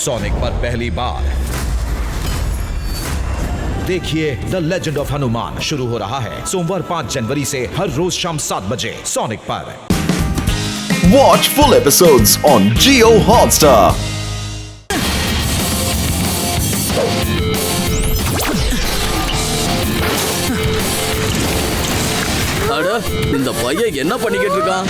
Sonic पर पहली बार देखिए द लेजेंड ऑफ हनुमान शुरू हो रहा है सोमवार 5 जनवरी से हर रोज शाम 7 बजे सोनिक पर। Watch full episodes on Jio Hotstar. அட இந்த பையன் என்ன பண்ணிக்கிட்டு இருக்கான்?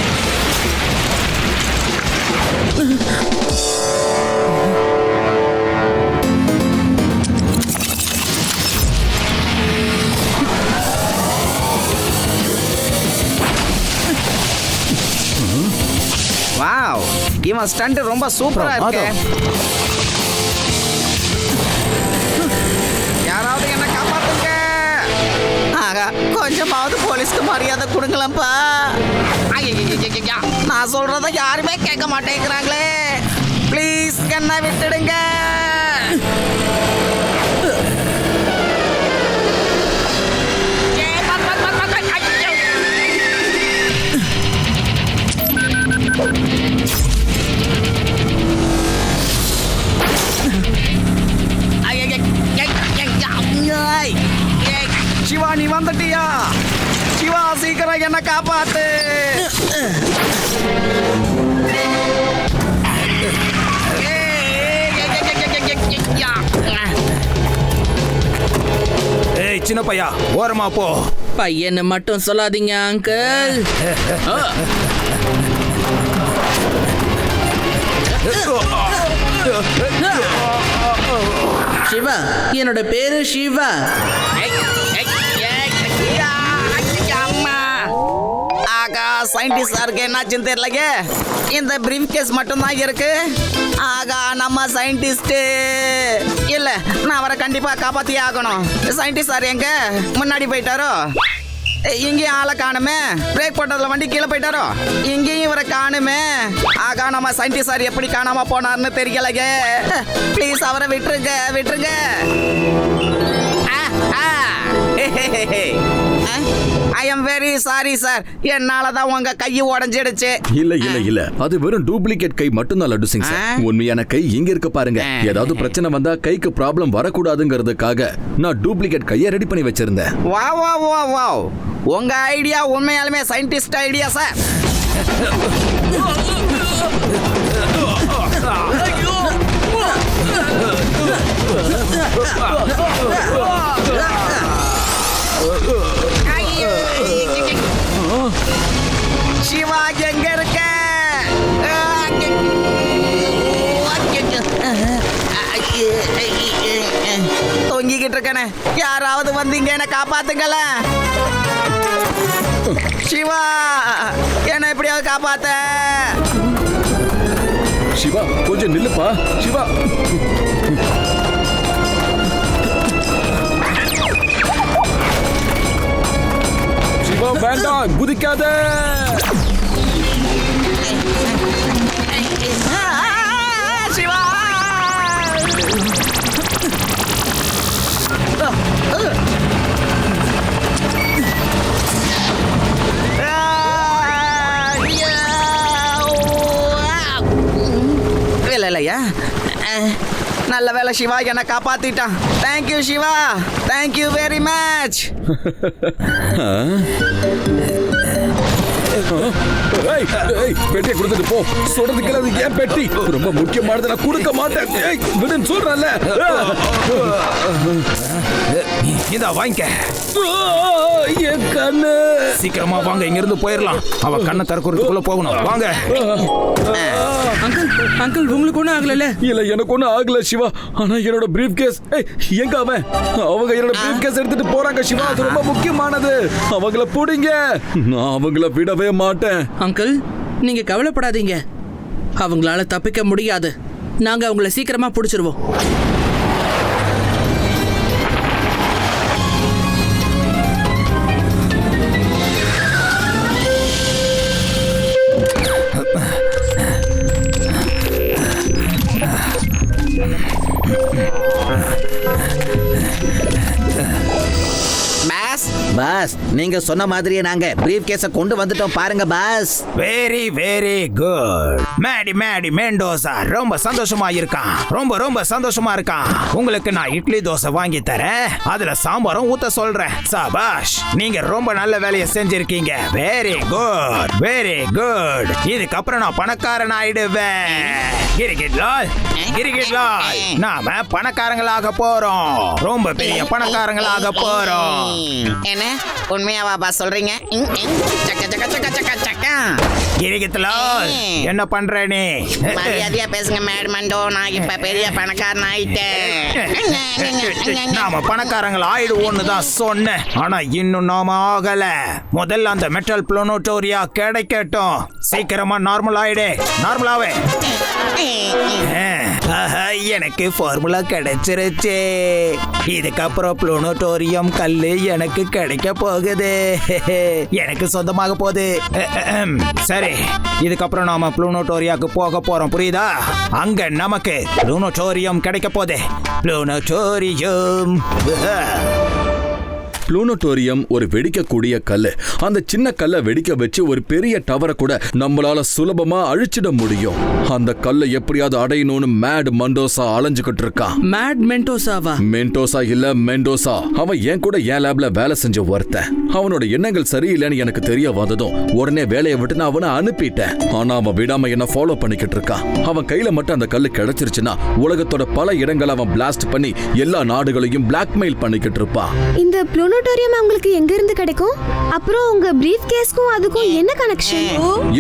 வாவ், இவன் ஸ்டண்ட் ரொம்ப சூப்பரா இருக்கு. யாராவது என்ன காப்பாத்துங்க. ஆகா, கொஞ்சமாவது போலீஸ்க்கு மரியாதை கொடுங்களப்பா. நான் சொல்றத யாருமே கேட்க மாட்டேங்கிறாங்களே. ப்ளீஸ் என்ன விட்டுடுங்க. சிவா, நீ வந்துட்டியா? சிவா, சீக்கிரம் என்ன காப்பாத்து. ஏய் சின்ன பையா, ஓரமா போ. பையன்னு மட்டும் சொல்லாதீங்க அங்கிள். சிவா, என்னோட பேரு சிவா. ஆகா, சயின்டிஸ்ட் சாருக்கு என்னாச்சுன்னு தெரியல. இந்த பிரீஃப் கேஸ் மட்டும் தான் இருக்கு. ஆகா, நம்ம சயின்டிஸ்ட் இல்ல, நான் அவரை கண்டிப்பா காப்பாத்தியே ஆகணும். சயின்டிஸ்ட் சார் எங்க? முன்னாடி போயிட்டாரோ? இங்கேயும் ஆளை காணுமே. பிரேக் போட்டதுல வண்டி கீழே போயிட்டாரோ? இங்கேயும் இவரை காணுமே. ஆகா, நம்ம சயின்டிஸ்ட் சார் எப்படி காணாம போனார்னு தெரியலைங்க. ப்ளீஸ் அவரை விட்டுருங்க, விட்டுருங்க. I am very sorry sir, என்னாலதான் உங்க கை உடைஞ்சிடுச்சு. இல்ல அது வெறும் டூப்ளிகேட் கை மட்டும்தான் லட்டு சிங் சார். உண்மையான கை இங்க இருக்க பாருங்க. ஏதாவது பிரச்சனை வந்தா கைக்கு ப்ராப்ளம் வரக்கூடாதுங்கிறதுக்காக நான் டூப்ளிகேட் கையை ரெடி பண்ணி வச்சிருந்தேன். வாவ், உங்க ஐடியா உண்மையாலுமே சயின்டிஸ்ட் ஐடியா சார். சிவா எங்க இருக்க? தொங்கிக்கிட்டு இருக்கனே, யாராவது வந்தீங்க என்ன காப்பாத்துங்கள. சிவா, என்ன எப்படியாவது காப்பாத்த. சிவா, கொஞ்சம் நில்லுப்பா. சிவா, சிவா வேண்டாம், குதிக்காத. சிவா, இல்லையா? நல்ல வேலை சிவா என்ன காப்பாத்திட்டான். Thank you Siva, thank you very much. பெட்டியை கொடுத்துட்டு போ. சொல்றதுக்கு அது ஏன் பெட்டி ரொம்ப முக்கியமானது, நான் கொடுக்க மாட்டேன். விடுன்னு சொல்றேன்ல. இதா வாங்கிக்க. என் கண்ணு. சீக்கிரமா வாங்க, இங்க இருந்து போயிடலாம். அவ கண்ணை திறக்கிறதுக்குள்ள போகணும். வாங்க. அங்கிள் உங்களுக்கு ஒன்றும் ஆகல? இல்ல, எனக்கு ஒன்றும் ஆகல சிவா. ஆனா என்னோட பிரீஃப் கேஸ் எங்க? அவங்க என்னோட பிரீஃப் கேஸ் எடுத்துட்டு போறாங்க சிவா. அது ரொம்ப முக்கியமானது. அவங்கள புடிங்க. நான் அவங்கள விடவே மாட்டேன். அங்கிள், நீங்க கவலைப்படாதீங்க. அவங்களால தப்பிக்க முடியாது. நாங்க அவங்கள சீக்கிரமா பிடிச்சிருவோம். பாஸ் நீங்க சொன்ன மாதிரியே நாங்க பிரீஃப் கேஸ கொண்டு வந்துட்டோம் பாருங்க boss. Very very good. Maddy Mendoza ரொம்ப சந்தோஷமா இருக்கான். ரொம்ப சந்தோஷமா இருக்கான். உங்களுக்கு நான் இட்லி தோசை வாங்கி தரேன். அதுல சாம்பாரும் ஊத்த சொல்றேன். சபாஷ், நீங்க ரொம்ப நல்ல வேலையை செஞ்சிருக்கீங்க. Very good. இதுக்கப்புறம் நான் பணக்காரன் ஆயிடுவேன். கிரிக்கெட் லால், நாம பணக்காரங்களாக போறோம். ரொம்ப பெரிய பணக்காரங்களாக போறோம். என்ன உண்மையாவா பாஸ் சொல்றீங்க? சக்க சக்க சக்க சக்க சக்க. கிரிக்கெட் லால், என்ன பண்ற நீ? மரியாதையா பேசுங்க மேட்மண்டோ. நான் இப்ப பெரிய பணக்காரன் ஆயிட்டேன். நாம பணக்காரங்கள் ஆயிடுவோம்னு தான் சொன்னேன். ஆனா இன்னும் நாம ஆகல. முதல்ல அந்த மெட்டல் ப்ளூனோட்டோரியா கிடைக்கட்டும். சீக்கிரமா நார்மல் ஆயிடு. நார்மலாவே. எனக்கு ஃபார்முலா கிடைச்சிருச்சு. இதுக்கப்புறம் ப்ளூனோட்டோரியம் கல்லு எனக்கு கிடைக்க போகுது. எனக்கு சொந்தமாக போகுது. சரி, இதுக்கப்புறம் நாம ப்ளூனோட்டோரியாக்கு போக போறோம். புரியுதா? அங்க நமக்கு ப்ளூனோட்டோரியம் கிடைக்க போகுது. ப்ளூனோட்டோரியம். ப்ளூனோட்டோரியம் ஒரு வெடிக்கக்கூடிய கல்லு. அந்த சின்ன கல்லை வெடிக்க வச்சு ஒரு பெரிய டவரை கூட நம்மளால சுலபமா அழிச்சிட முடியும். அந்த கல்லை எப்படியாவது அடையணும்னு மேட் மெண்டோசா அலைஞ்சுக்கிட்டு இருக்கான். மேட் மெண்டோசாவா? மெண்டோசா இல்ல மெண்டோசா. அவன் என் கூட என் லேப்ல வேலை செஞ்ச ஒருத்தன். அவனோட எண்ணங்கள் சரியில்லைன்னு எனக்கு தெரிய வந்ததும் உடனே வேலையை விட்டு நான் அவனை அனுப்பிட்டேன். ஆனா அவன் விடாம என்ன ஃபாலோ பண்ணிக்கிட்டு இருக்கான். அவன் கையில மட்டும் அந்த கல்லு கிடைச்சிருச்சுன்னா உலகத்தோட பல இடங்களை அவன் பிளாஸ்ட் பண்ணி எல்லா நாடுகளையும் பிளாக்மெயில் பண்ணிக்கிட்டு இருப்பான். இந்த ப்ளூனோட்டோரியம் உங்களுக்கு எங்க இருந்து கிடைக்கும்? அப்புறம் உங்க பிரீஃப் கேஸ்க்கும் அதுக்கும் என்ன கனெக்ஷன்?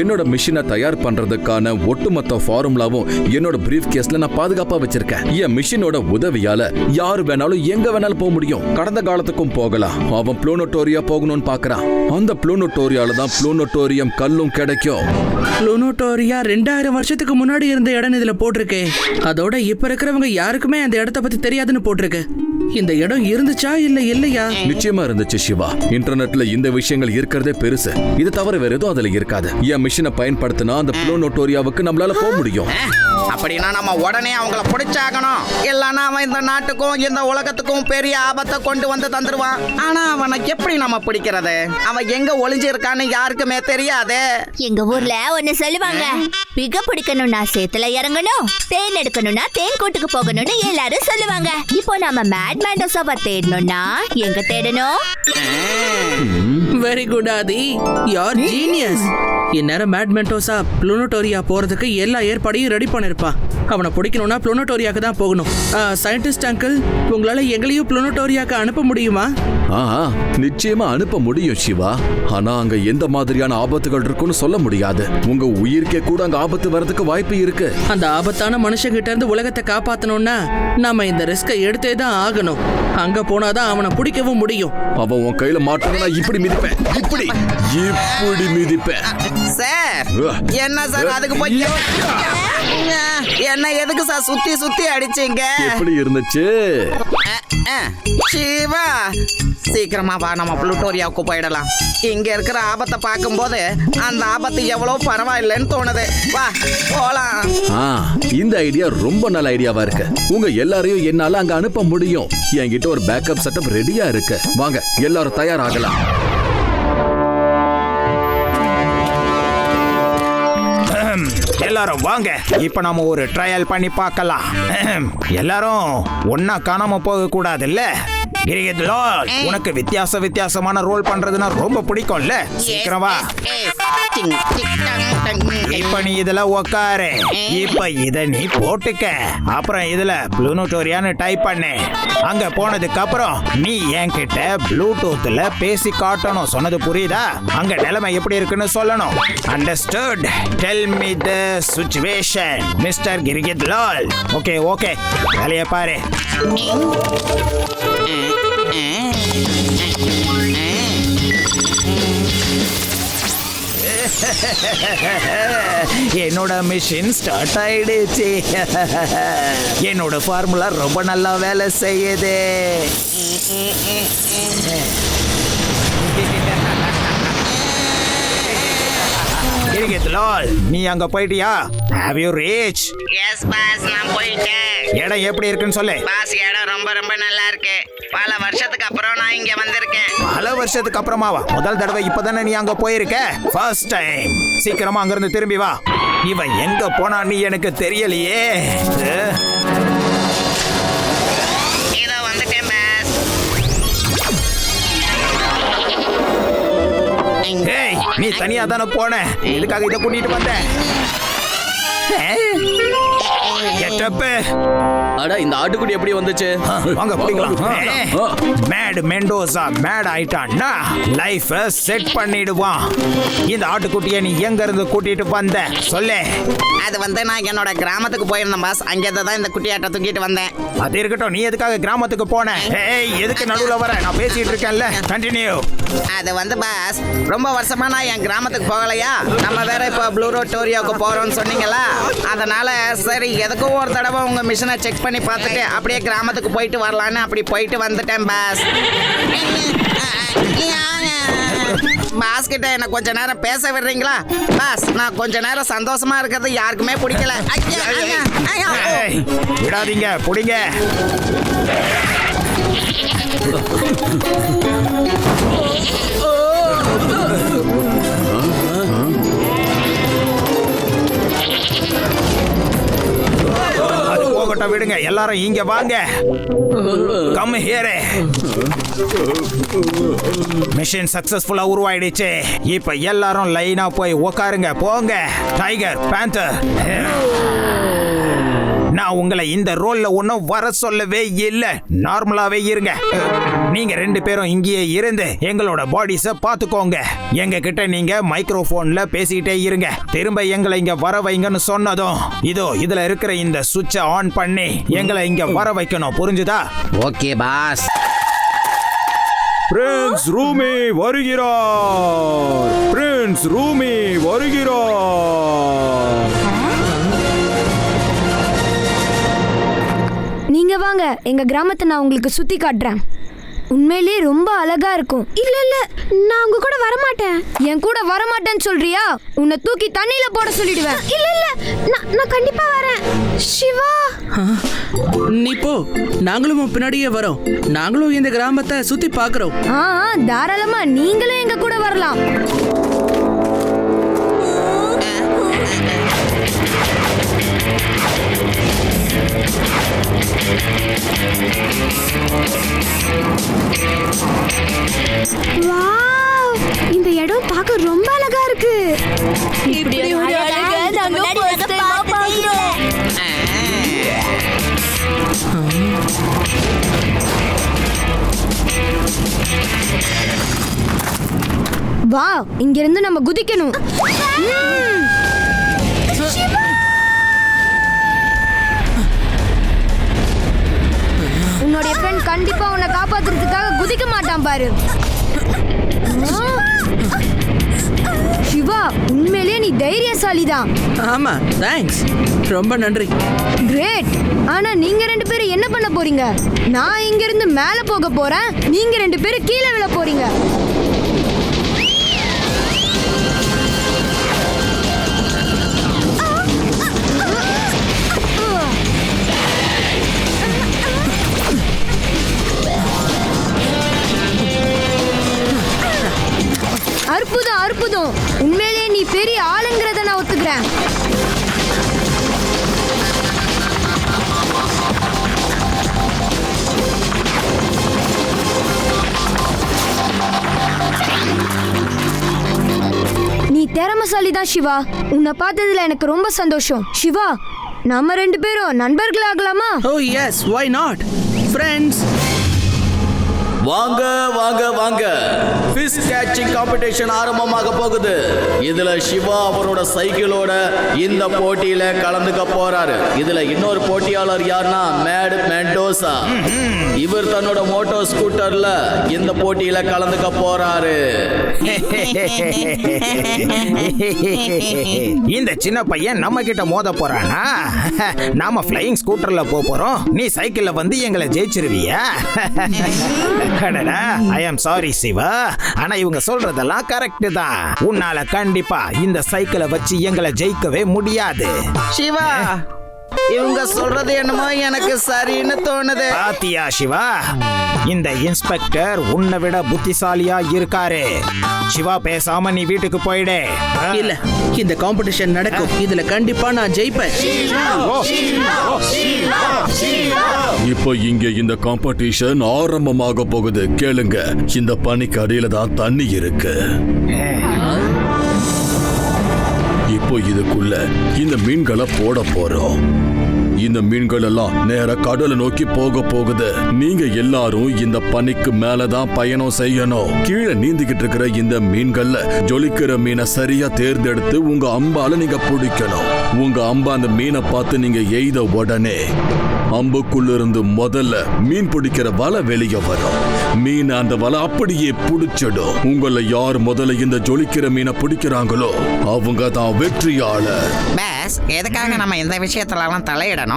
என்னோட மிஷினை தயார் பண்றதுக்கான ஒட்டுமொத்த ஃபார்முலாவும் என்னோட பிரீஃப் கேஸ்ல நான் பாதுகாப்பா வச்சிருக்கேன். என் மிஷினோட உதவியால யாரு வேணாலும் எங்க வேணாலும் போக முடியும். கடந்த காலத்துக்கும் போகலாம். அவன் ப்ளூனோட்டோரியா போகணும்னு பாக்குறான். அந்த ப்ளூனோட்டோரியால தான் ப்ளூனோட்டோரியம் கல்லும் கிடைக்கும். ப்ளூனோட்டோரியா 2000 வருஷத்துக்கு முன்னாடி இருந்த இடம் இதுல போட்டிருக்கு. அதோட இப்ப இருக்கிறவங்க யாருக்குமே அந்த இடத்த பத்தி தெரியாதுன்னு போட்டிருக்கு. இந்த இடம் இருந்துச்சா இல்ல இல்லையா? நிச்சயமா இருந்துச்சு சிவா. இன்டர்நெட்ல இந்த விஷயங்கள் இருக்கிறதே பெருசு. இது தவிர வேற எதுவும் அதுல இருக்காது. என் மிஷினை பயன்படுத்தினா அந்த ப்ளூனோட்டோரியாவுக்கு நம்மளால போக முடியும். அப்படின்னா நம்ம உடனே அவங்கள பிடிச்சாகணும். இல்லைன்னா அவன் இந்த நாட்டுக்கும் இந்த உலகத்துக்கும் பெரிய ஆபத்தை கொண்டு வந்து தந்துருவான். ஆனா அவனை எப்படி நம்ம பிடிக்கிறது? அவன் எங்க ஒளிஞ்சிருக்கான்னு யாருக்குமே தெரியாது. எங்க ஊர்ல ஒண்ணு சொல்லுவாங்க, பிக பிடிக்கணும்னா சேத்துல இறங்கணும், தேன் எடுக்கணும்னா தேன் கூட்டுக்கு போகணும்னு எல்லாரும் சொல்லுவாங்க. இப்போ நாம மேட் மெண்டோசாவை தேடணும்னா எங்க தேடணும்? வெரி குட் ஆதி, யூஆர் ஜீனியஸ். இந்நேரம் மேட் மெண்டோசா ப்ளூனோட்டோரியா போறதுக்கு எல்லா ஏற்பாடையும் ரெடி பண்ணிருப்பான். அவனை பிடிக்கணும்னா ப்ளூனோட்டோரியாக்கு தான் போகணும். சயின்டிஸ்ட் அங்கிள், உங்களால எங்களையும் ப்ளூனோட்டோரியாக்கு அனுப்ப முடியுமா? நிச்சயமா அனுப்ப முடியும் சிவா. ஆனா அங்க எந்த மாதிரியான ஆபத்துகள் இருக்குன்னு சொல்ல முடியாது. உங்க உயிருக்கே கூட அங்க ஆபத்து வரதுக்கு வாய்ப்பு இருக்கு. அந்த ஆபத்தான மனுஷன் கிட்ட இருந்து உலகத்தை காப்பாத்தணும்னா நாம இந்த ரிஸ்கை எடுத்தே தான் ஆகணும். அங்க போனாதான் அவனை பிடிக்கவும் முடியும். அவன் உன் கையில மாட்டணும். இப்படி மிதிப்பேன், இப்படி மிதிப்பேன். சார், என்ன சார் அதுக்கு போய் என்ன எதுக்கு சார் சுத்தி சுத்தி அடிச்சீங்க? எப்படி இருந்துச்சு சிவா? சீக்கிரமா வா, நம்ம ப்ளூட்டோரியாவுக்கு போயிடலாம். இங்க இருக்கிற ஆபத்தை பார்க்கும்போது அந்த ஆபத்து எவ்வளவு பரவாயில்லைன்னு தோணுது. வா போலாம். இந்த ஐடியா ரொம்ப நல்ல ஐடியாவா இருக்கு. உங்க எல்லாரையும் என்னால அங்க அனுப்ப முடியும். என்கிட்ட ஒரு பேக்கப் செட்டப் ரெடியா இருக்கு. வாங்க எல்லாரும் தயாராகலாம். எல்லாரும் வாங்க, இப்ப நாம ஒரு ட்ரையல் பண்ணி பார்க்கலாம். எல்லாரும் ஒன்னா காணாம போக கூடாது இல்ல? கிரிக்கெட் லால், உனக்கு வித்தியாசமான ரோல் பண்றதுன்னா ரொம்ப பிடிக்கும்ல? சீக்கிரம் வா. இப்ப நீ இதுல உக்காரு. இப்ப இத நீ போட்டுக்க. அப்புறம் இதுல ப்ளூனோட்டோரியான்னு டைப் பண்ணு. அங்க போனதுக்கு அப்புறம் நீ என்கிட்ட ப்ளூடூத்ல பேசி காட்டணும். சொன்னது புரியுதா? அங்க நிலைமை எப்படி இருக்குன்னு சொல்லணும். Understood? Tell me the situation mister cricket Lal. Okay வேலையை பாரு. என்னோட மிஷின் ஸ்டார்ட் ஆயிடுச்சு. என்னோட ஃபார்முலா ரொம்ப நல்லா வேலை செய்யுது. மிருகத் லால், நீ அங்க போயிட்டியா? Have you reach? Yes boss, நான் போயிட்டேன். இடம் எப்படி இருக்குன்னு சொல்லு. பாஸ், இடம் ரொம்ப ரொம்ப நல்லா இருக்கு. பல வருஷத்துக்கு அப்புறம் நான் இங்க வந்திருக்கேன். பல வருஷத்துக்கு அப்புறமாவா? முதல் தடவை இப்பதானே நீ அங்க போயிருக்க. First time. சீக்கிரமா அங்க இருந்து திரும்பி வா. இவன் எங்க போனா நீ எனக்கு தெரியலையே. இதோ வந்துட்டேன் பாஸ். ஏய், நீ தனியா தானே போன, எதுக்காக இதை கூட்டிட்டு வந்த? கெட்டப்பு. அட, இந்த ஆட்டுக்குட்டி எப்படி வந்துச்சு? வாங்க பிடிக்கலாம். மேட் மெண்டோசா மேட் ஆயிட்டான்னா லைஃப செட் பண்ணிடுவான். இந்த ஆட்டுக்குட்டியை நீ எங்க இருந்து கூட்டிட்டு வந்த சொல்லு. அது வந்து நான் என்னோட கிராமத்துக்கு போயிருந்தேன் பாஸ். அங்கே தான் இந்த குட்டியாட்டை தூக்கிட்டு வந்தேன். அது இருக்கட்டும், நீ எதுக்காக கிராமத்துக்கு போன? ஏய், எதுக்கு நடுவுல வர? நான் பேசிட்டு இருக்கேன்ல. கண்டினியூ. அது வந்து பாஸ், ரொம்ப வருஷமா நான் என் கிராமத்துக்கு போகலையா. நம்ம வேற இப்போ ப்ளூரோட்டோரியாவுக்கு போறோம்னு சொன்னீங்களா, அதனால சரி எதுக்கும் ஒரு தடவை உங்க மிஷனை செக் பண்ணி பார்த்துட்டு அப்படியே கிராமத்துக்கு போயிட்டு வரலான்னு அப்படி போயிட்டு வந்துட்டேன் பாஸ். பாஸ் கிட்ட என்ன கொஞ்ச நேரம் பேச விடுறீங்களா பாஸ்? நான் கொஞ்ச நேரம் சந்தோஷமா இருக்கிறது யாருக்குமே பிடிக்கல. ஏய், விடாதீங்க, புடிங்க. அது போகட்டும், விடுங்க. எல்லாரும் இங்க வாங்க. Come here. மிஷன் சக்சஸ்ஃபுல்லா உருவாயிடுச்சு. இப்ப எல்லாரும் லைனா போய் உட்காருங்க. போங்க. டைகர், பேந்தர், நான் உங்களை இந்த ரோல்ல ஒன்னும் வர சொல்லவே இல்ல. நார்மலாவே இருங்க. நீங்க ரெண்டு பேரும் இங்கேயே இருந்து எங்களோட பாடிஸ பாத்துக்கோங்க. எங்க கிட்ட நீங்க மைக்ரோஃபோன்ல பேசிக்கிட்டே இருங்க. திரும்ப எங்களை இங்க வர வைங்கன்னு சொன்னதும் இதோ இதுல இருக்கிற இந்த சுவிட்சை ஆன் பண்ணி எங்களை இங்க வர வைக்கணும். புரிஞ்சுதா? Okay pass. பிரின்ஸ் ரூமி வருகிறார். பிரின்ஸ் ரூமி வருகிறார். நீங்க வாங்க, எங்க கிராமத்தை நான் உங்களுக்கு சுத்தி காட்டுறேன். உண்மையிலேயே ரொம்ப அழகா இருக்கும். இல்ல இல்ல, நான் உங்க கூட வர மாட்டேன். என் கூட வர மாட்டேன்னு சொல்றியா? உன்னை தூக்கி தண்ணியில போட சொல்லிடுவேன். இல்ல இல்ல, நான் கண்டிப்பா வரேன். சிவா, நீ போ, நாங்களும் உன் பின்னாடியே வரோம். நாங்களும் இந்த கிராமத்தை சுத்தி பார்க்கறோம். தாராளமா நீங்களும் எங்க கூட வரலாம். வாவ், இந்த இடம் பார்க்க ரொம்ப அழகா இருக்கு. இப்படி ஒரு அழகை நாங்க first time பார்க்கிறோம். வாவ், இங்க இருந்து நம்ம குதிக்கணும். உன்னுடைய ஃப்ரெண்ட் கண்டிப்பா உன்னை காப்பாத்துறதுக்காக குதிக்க மாட்டான் பாரு. சிவா, உண்மையிலேயே நீ தைரியசாலிதான். ஆமா, தேங்க்ஸ், ரொம்ப நன்றி. கிரேட். ஆனா நீங்க ரெண்டு பேரும் என்ன பண்ண போறீங்க? நான் இங்க இருந்து மேல போக போறேன், நீங்க ரெண்டு பேரும் கீழே விழ போறீங்க. அற்புதம் அற்புதம். உண்மையிலேயே நீ பெரிய ஆளுங்கிறத நான் ஒத்துக்கிறேன். நீ திறமைசாலி தான் சிவா. உன்னை பார்த்ததுல எனக்கு ரொம்ப சந்தோஷம். சிவா, நம்ம ரெண்டு பேரும் நண்பர்கள் ஆகலாமா? ஓ எஸ், why not? ஃப்ரெண்ட்ஸ், வாங்க வாங்க வாங்க, ஃபிஷ் கேட்சிங் காம்படிஷன் ஆரம்பமாக போகுது. இதுல சிவா அவரோட சைக்கிளோட இந்த போட்டியில கலந்துக்க போறாரு. இதுல இன்னொரு போட்டியாளர் யாருன்னா மேட் மெண்டோசா. இவர் தன்னோட மோட்டோ ஸ்கூட்டர்ல இந்த போட்டியில கலந்துக்க போறாரு. இந்த சின்ன பையன் நம்ம கிட்ட மோத போறானா? நாம ஃப்ளையிங் ஸ்கூட்டர்ல போறோம், நீ சைக்கிள்ல வந்து எங்களை ஜெயிச்சிருவியா? ஐ எம் சாரி சிவா, ஆனா இவங்க சொல்றதெல்லாம் கரெக்ட் தான். உன்னால கண்டிப்பா இந்த சைக்கிளை வச்சு எங்களை ஜெயிக்கவே முடியாது. சிவா, இவங்க சொல்றது என்னமோ எனக்கு சரின்னு தோணுது. பாத்தியா சிவா, இந்த இன்ஸ்பெக்டர் உன்னை விட புத்திசாலியா இருக்காரு. சிவா, பேசாம நீ வீட்டுக்கு போயிடு. இல்ல, இந்த காம்படிஷன் நடக்கும். இதுல கண்டிப்பா நான் ஜெயிப்பேன். இப்போ இங்க இந்த காம்படிஷன் ஆரம்பமாக போகுது. கேளுங்க, இந்த பனிக்கு அடியில தான் தண்ணி இருக்கு. இப்போ இதுக்குள்ள இந்த மீன்களை போட போறோம். இந்த மீன்கள் எல்லாம் நேர கடலை நோக்கி போக போகுது. நீங்க எல்லாரும் இந்த பனிக்கு மேலதான் பயணம் செய்யணும். கீழே நீந்திக்கிட்டு இருக்கிற இந்த மீன்கள்ல ஜொலிக்கிற மீனை சரியா தேர்ந்தெடுத்து உங்க அம்பால நீங்க பிடிக்கணும். உங்க அம்பா அந்த மீனை பார்த்து நீங்க எய்த உடனே அம்புக்குள்ள இருந்து முதல்ல மீன் பிடிக்கிற வலை வெளியே வரும். மீன் அந்த வலை அப்படியே பிடிச்சிடும். உங்களை யார் முதல்ல இந்த ஜொலிக்கிற மீனை பிடிக்கிறாங்களோ அவங்க தான் வெற்றியாளர். பாஸ், எதுக்காக நம்ம இந்த விஷயத்துல தலையிடணும்?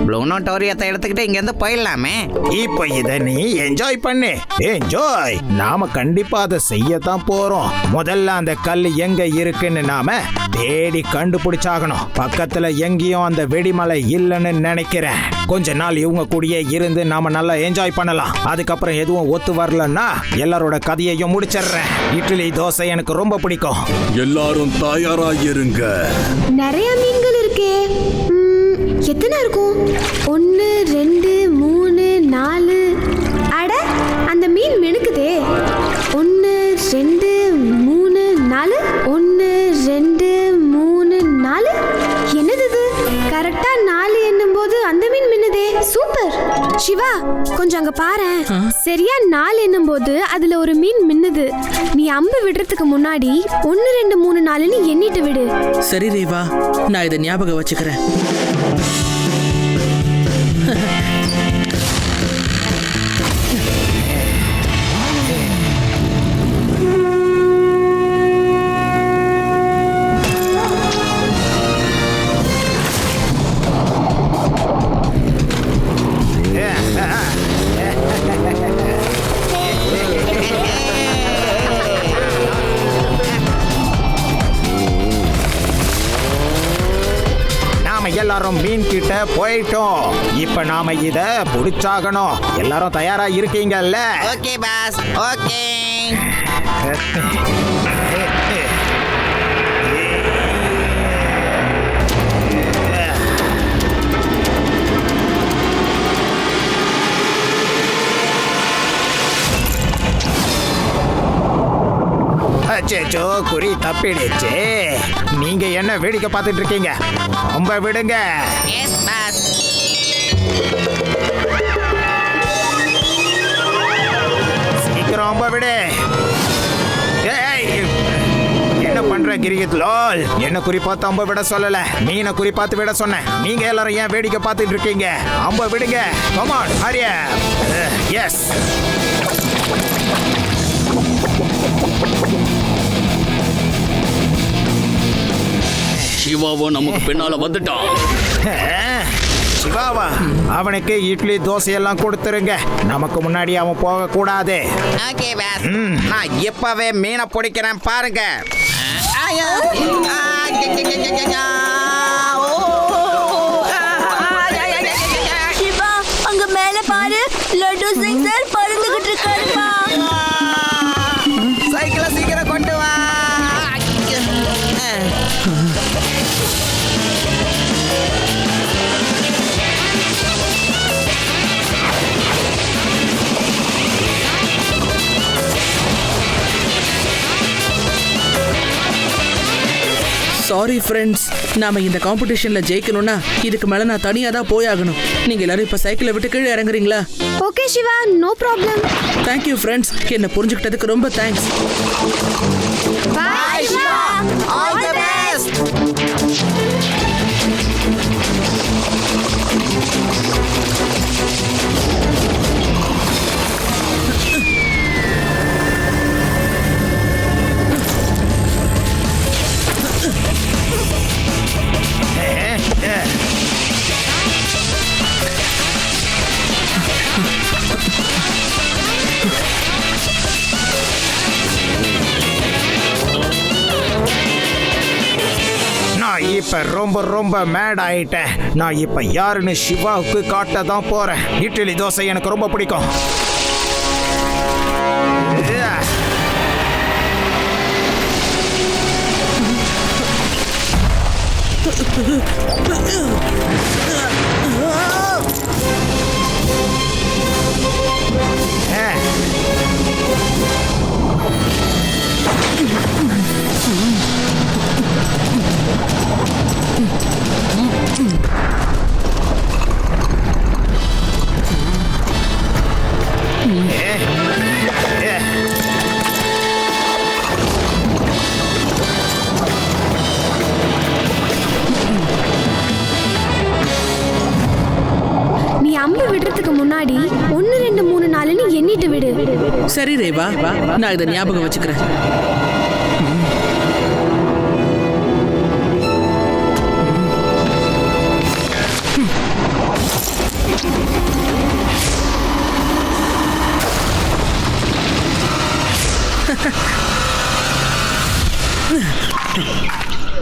ப்ளூ நோட்டோரியத்தை எடுத்துக்கிட்டு இங்க இருந்து போயிடலாமே. இப்போ இத நீ என்ஜாய் பண்ணு. என்ஜாய். நாம கண்டிப்பா அதை செய்யத்தான் போறோம். முதல்ல அந்த கல் எங்க இருக்குன்னு நாம தேடி கண்டுபிடிச்சாகணும். பக்கத்துல எங்கேயும் அந்த வெடிமலை இல்லைன்னு நினைக்கிறேன். கொஞ்ச நாள் இவங்க கூடயே இருந்து நாம நல்லா என்ஜாய் பண்ணலாம். அதுக்கப்புறம் எதுவும் ஒத்து வரலன்னா எல்லாரோட கதையையும் முடிச்சிடுறேன். இட்லி தோசை எனக்கு ரொம்ப பிடிக்கும். எல்லாரும் தயாராயிருங்க. நிறைய மீன்கள் இருக்கே. எத்தனை இருக்கும்? 1 2 3 4. அட, அந்த மீன் மெனுக்குதே. 1 2 3 4. 1 2 3 4. என்னது இது? கரெக்டா 4 என்னும்போது அந்த மீன் மின்னுதே. சூப்பர் சிவா, கொஞ்சம் அங்க பாரேன். சரியா 4 என்னும்போது அதுல ஒரு மீன் மின்னுது. நீ அம்பு விடுறதுக்கு முன்னாடி 1 2 3 4ன்னு எண்ணிட்டு விடு. சரி ரேவா, நான் இதை ஞாபகம் வச்சுக்கிறேன். எல்லாரும் மீன் கிட்ட போயிட்டோம். இப்ப நாம இத புடிச்சாகணும். எல்லாரும் தயாரா இருக்கீங்கல்ல? Okay boss, okay. அச்சோ, குறி தப்பிடுச்சு. நீங்க என்ன வேடிக்கை பார்த்துட்டு இருக்கீங்க? ரொம்ப விடுங்க. Yes boss. சீக்கிரம் ரொம்ப விடு. என்ன பண்ற கிரிகித் லால்? என்ன குறி பார்த்து அம்ப விட சொல்லல, மீனை குறி பார்த்து விட சொன்னேன். நீங்க எல்லாரும் ஏன் வேடிக்கை பார்த்துட்டு இருக்கீங்க? அம்ப விடுங்க. Come on, hurry up. Yes. சிவாவோ நமக்கு பின்னால வந்துட்டான். சிவாவா? அவனுக்கு இட்லி தோசை எல்லாம் கொடுத்துருங்க. நமக்கு முன்னாடி அவன் போக கூடாது. ஓகே பாஸ், நான் இப்பவே மீனை பிடிக்கிறேன் பாருங்க. சிவா, அங்க மேல பாரு, லட்டு சிங் சார் பறந்துகிட்டு இருக்காருப்பா. சைக்கிளை சீக்கிரம் கொண்டு வா. சாரி ஃப்ரெண்ட்ஸ், நாம இந்த காம்படிஷன்ல ஜெயிக்கணும்னா இதுக்கு மேல நான் தனியா தான் போயாகணும். நீங்க எல்லாரும் இப்ப சைக்கிளை விட்டு கீழே இறங்குறீங்களா? Okay Siva, no problem. Thank you friends, என்ன புரிஞ்சுக்கிட்டதுக்கு ரொம்ப thanks. Bye Siva, all the best. இப்ப ரொம்ப ரொம்ப மேட் ஆயிட்டேன். நான் இப்ப யாருன்னு சிவாவுக்கு காட்ட தான் போறேன். இட்லி தோசை எனக்கு ரொம்ப பிடிக்கும். நீ அம்பு விடுறதுக்கு முன்னாடி 1 2 3 4ன்னு எண்ணிட்டு விடு. சரி ரேவா, நான் இதை ஞாபகம் வச்சுக்கிறேன்.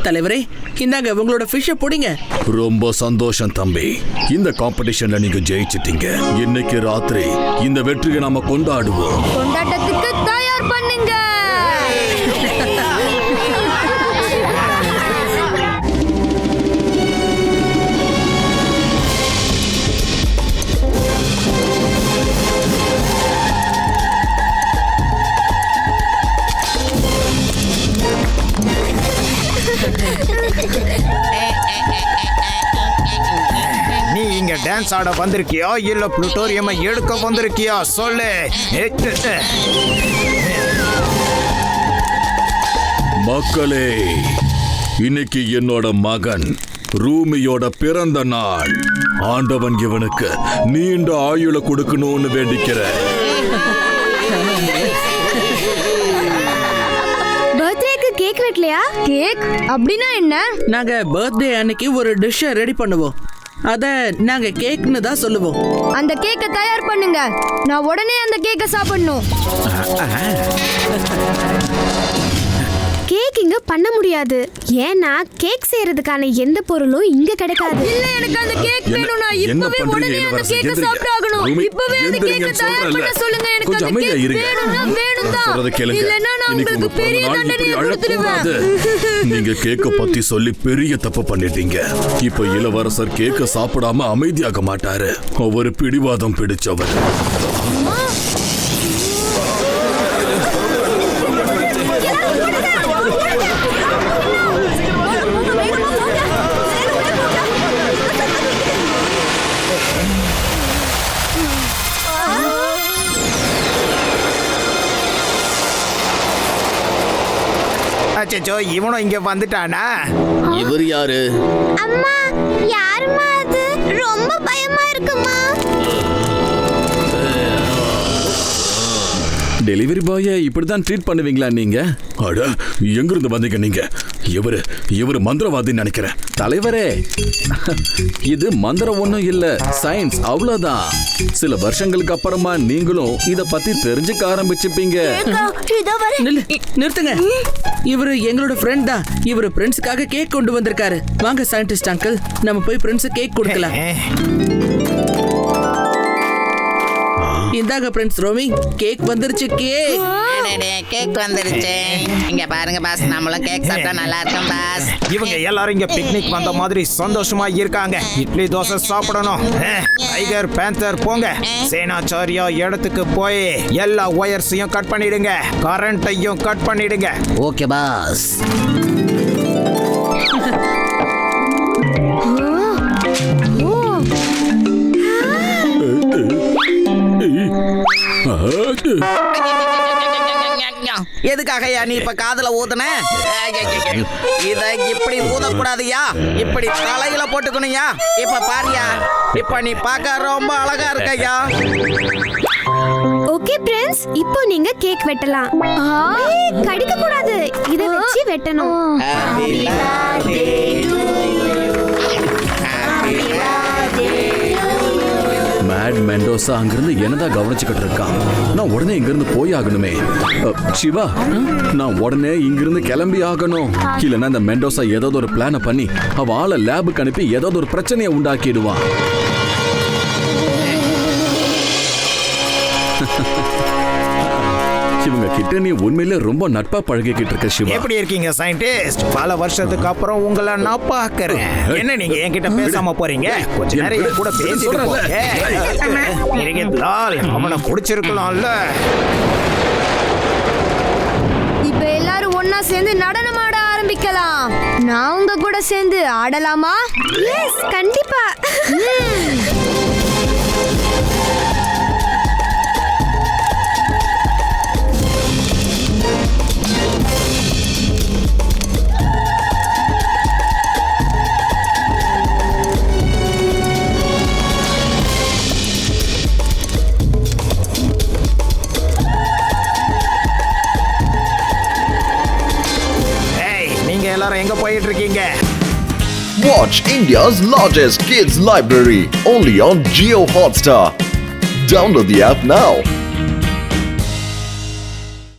தலைவரே, இந்தாங்க உங்களோட ஃபிஷ்ஷை பிடிங்க. ரொம்ப சந்தோஷம் தம்பி. இந்த காம்படிஷன்ல நீங்க ஜெயிச்சிட்டீங்க. இன்னைக்கு ராத்திரி இந்த வெற்றியை நாம கொண்டாடுவோம். கொண்டாட்டத்துக்கு தயார் பண்ணுங்க. நீ இங்க டான்ஸ் ஆட வந்திருக்கியா இல்ல புளுட்டோரியமை எடுக்க வந்திருக்கியா சொல்லு. மக்களே, இன்னைக்கு என்னோட மகன் ரூமியோட பிறந்த நாள். ஆண்டவன் இவனுக்கு நீண்ட ஆயுள கொடுக்கணும்னு வேண்டிக்கிறேன். பர்த்டேக்கு கேக் வெட்டலையா? கேக் அப்படின்னா என்ன? நாங்க பர்த்டே அன்னைக்கு ஒரு டிஷ்ஷை ரெடி பண்ணுவோம். அத நாங்க கேக்னு தான் சொல்லுவோம். அந்த கேக்கை தயார் பண்ணுங்க. நான் உடனே அந்த கேக்கை சாப்பிடணும். கேக் இங்க பண்ண முடியாது. ஏன்னா கேக் செய்யறதுக்கான எந்த பொருளும் இங்க கிடைக்காது. இல்ல, எனக்கு அந்த கேக் வேணும். நான் இப்பவே உடனே அந்த கேக்கை சாப்பிட்டாகணும். இப்பவே அந்த கேக்கை தயார் பண்ண சொல்லுங்க. எனக்கு அந்த கேக் வேணும் தான். இல்லனா நான் உங்களுக்கு பெரிய தண்டனை கொடுத்துடுவேன். நீங்க கேக்க பத்தி சொல்லி பெரிய தப்பு பண்ணிட்டீங்க. இப்ப இளவரசர் கேக்க சாப்பிடாம அமைதியாக மாட்டாரு. அவர் பிடிவாதம் பிடிச்சவர். அச்சோ, இவனும் இங்க வந்துட்டானா? இவர் யாரு? அம்மா, யாரும்மா அது? ரொம்ப பயமா இருக்குமா? டெலிவரி பாய இப்படிதான் ட்ரீட் பண்ணுவீங்களா நீங்க? அட, எங்கிருந்து வந்தீங்க நீங்க? இவரு மந்திரவாதின்னு நினைக்கிறேன். தலைவரே, இது மந்திரம் ஒண்ணும் இல்ல, சயின்ஸ் அவ்வளவுதான். சில வருஷங்களுக்கு அப்புறமா நீங்களும் இத பத்தி தெரிஞ்சுக்க ஆரம்பிச்சுப்பீங்க. நிறுத்துங்க. இவரு எங்களோட ஃப்ரெண்ட் தான். இவரு பிரின்ஸுக்காக கேக் கொண்டு வந்திருக்காரு. வாங்க சயின்டிஸ்ட் அங்கிள், நம்ம போய் பிரின்ஸு கேக் கொடுக்கலாம். இந்தாங்க பிரின்ஸ் ரோமி, கேக் வந்துருச்சு. கேக் வந்துருச்சு. இங்க பாருங்க பாஸ், நம்மளும் கேக் சாப்பிட்டா நல்லா இருக்கும் பாஸ். இவங்க எல்லாரும் இங்க பிக்னிக் வந்த மாதிரி சந்தோஷமா இருக்காங்க. இட்லி தோசை சாப்பிடணும். டைகர், பேந்தர் போங்க. சேனாச்சாரியா இடத்துக்கு போய் எல்லா ஒயர்ஸையும் கட் பண்ணிடுங்க. கரண்ட்டையும் கட் பண்ணிடுங்க. Okay boss. எதுக்காகயா நீ இப்ப காதுல ஊதுன? இத இப்படி ஊதக்கூடாதுயா, இப்படி தலையில போட்டுக்கணும்யா. இப்ப பாரியா, இப்ப நீ பார்க்க ரொம்ப அழகா இருக்கையா. ஓகே பிரின்ஸ், இப்போ நீங்க கேக் வெட்டலாம். கடிக்க கூடாது, இத வச்சு வெட்டணும். மேட் மெண்டோசா அங்கிருந்து என்னதான் கவனிச்சுக்கிட்டு இருக்கான். நான் உடனே இங்கிருந்து போய் ஆகணுமே. சிவா, நான் உடனே இங்கிருந்து கிளம்பி ஆகணும். இல்லைன்னா இந்த மெண்டோசா ஏதாவது ஒரு பிளான பண்ணி அவ ஆளை லேபுக்கு அனுப்பி ஏதாவது ஒரு பிரச்சனையை உண்டாக்கிடுவான். இவங்க கிட்ட நீ உண்மையிலே ரொம்ப நட்பா பழகிக்கிட்டு இருக்க சிவா. எப்படி இருக்கீங்க சயின்டிஸ்ட்? பல வருஷத்துக்கு அப்புறம் உங்களை நான் பார்க்கறேன். என்ன நீங்க என்கிட்ட பேசாம போறீங்க? கொஞ்ச நேரம் என் கூட பேசிட்டு போங்க. அவனை பிடிச்சிருக்கலாம்ல. இப்ப எல்லாரும் ஒன்னா சேர்ந்து நடனம் ஆட ஆரம்பிக்கலாம். நான் உங்க கூட சேர்ந்து ஆடலாமா? எஸ், கண்டிப்பா. எல்லாரும் எங்க போயிட்டு இருக்கீங்க? Watch India's largest kids library only on Jio Hotstar. Download the app now.